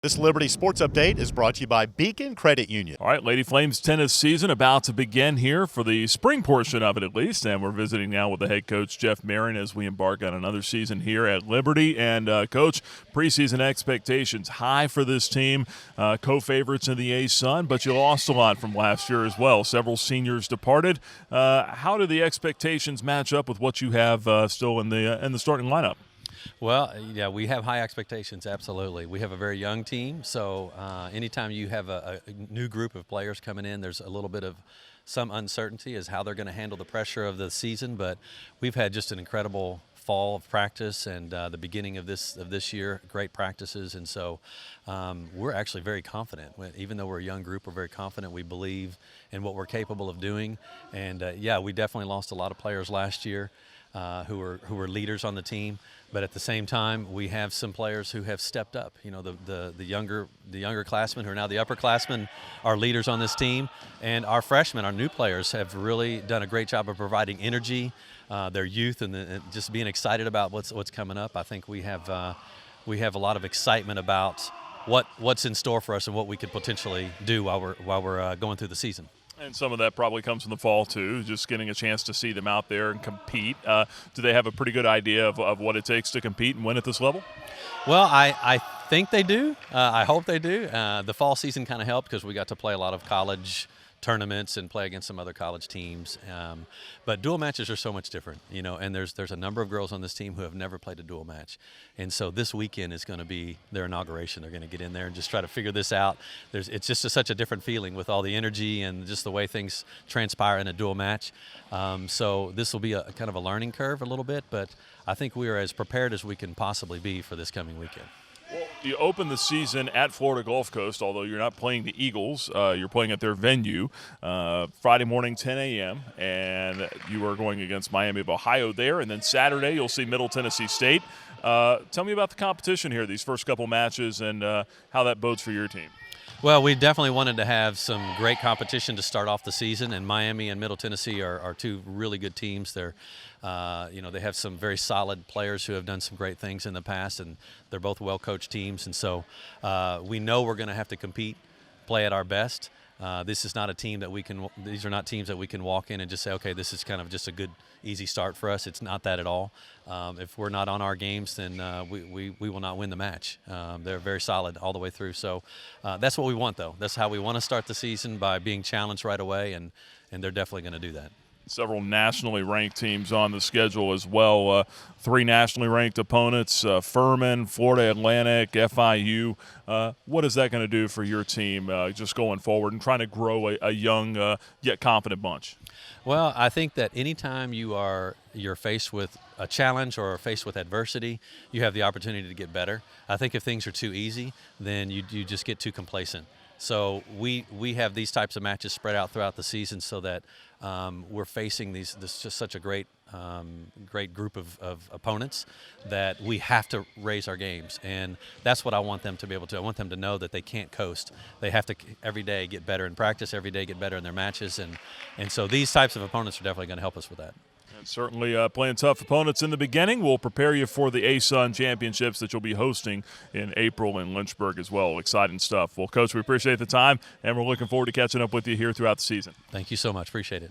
This Liberty Sports Update is brought to you by Beacon Credit Union. All right, Lady Flames tennis season about to begin here for the spring portion of it at least, and we're visiting now with the head coach, Jeff Maren, as we embark on another season here at Liberty. And, Coach, preseason expectations high for this team, co-favorites in the A-Sun, but you lost a lot from last year as well. Several seniors departed. How do the expectations match up with what you have still in the starting lineup? Well, yeah, we have high expectations, absolutely. We have a very young team, so anytime you have a new group of players coming in, there's a little bit of some uncertainty as how they're going to handle the pressure of the season, but we've had just an incredible fall of practice and the beginning of this year, great practices, and so we're actually very confident. Even though we're a young group, we're very confident. We believe in what we're capable of doing, and yeah, we definitely lost a lot of players last year who were leaders on the team. But at the same time, we have some players who have stepped up. You know, the younger classmen who are now the upperclassmen are leaders on this team, and our freshmen, our new players, have really done a great job of providing energy, their youth, and just being excited about what's coming up. I think we have a lot of excitement about what's in store for us and what we could potentially do while we're going through the season. And some of that probably comes in the fall, too, just getting a chance to see them out there and compete. Do they have a pretty good idea of what it takes to compete and win at this level? Well, I think they do. I hope they do. The fall season kind of helped because we got to play a lot of college tournaments and play against some other college teams. But dual matches are so much different, you know, and there's a number of girls on this team who have never played a dual match. And so this weekend is going to be their inauguration. They're going to get in there and just try to figure this out. It's just such a different feeling with all the energy and just the way things transpire in a dual match. So this will be a kind of a learning curve a little bit, but I think we are as prepared as we can possibly be for this coming weekend. Well, you open the season at Florida Gulf Coast, although you're not playing the Eagles. You're playing at their venue Friday morning, 10 a.m., and you are going against Miami of Ohio there. And then Saturday, you'll see Middle Tennessee State. Tell me about the competition here, these first couple matches, and how that bodes for your team. Well, we definitely wanted to have some great competition to start off the season, and Miami and Middle Tennessee are two really good teams. They're, they have some very solid players who have done some great things in the past, and they're both well-coached teams. And so we know we're going to have to compete, play at our best. This is not a team that these are not teams that we can walk in and just say, okay, this is kind of just a good, easy start for us. It's not that at all. If we're not on our games, then we will not win the match. They're very solid all the way through. So that's what we want, though. That's how we want to start the season, by being challenged right away, and they're definitely going to do that. Several nationally ranked teams on the schedule as well. 3 nationally ranked opponents, Furman, Florida Atlantic, FIU. What is that going to do for your team just going forward and trying to grow a young yet confident bunch? Well, I think that anytime you're faced with a challenge or faced with adversity, you have the opportunity to get better. I think if things are too easy, then you just get too complacent. So we have these types of matches spread out throughout the season so that we're facing this just such a great group of opponents that we have to raise our games, and that's what I want them to be able to. I want them to know that they can't coast. They have to every day get better in practice, every day get better in their matches, and so these types of opponents are definitely going to help us with that. And certainly playing tough opponents in the beginning will prepare you for the A-Sun Championships that you'll be hosting in April in Lynchburg as well. Exciting stuff. Well, Coach, we appreciate the time, and we're looking forward to catching up with you here throughout the season. Thank you so much. Appreciate it.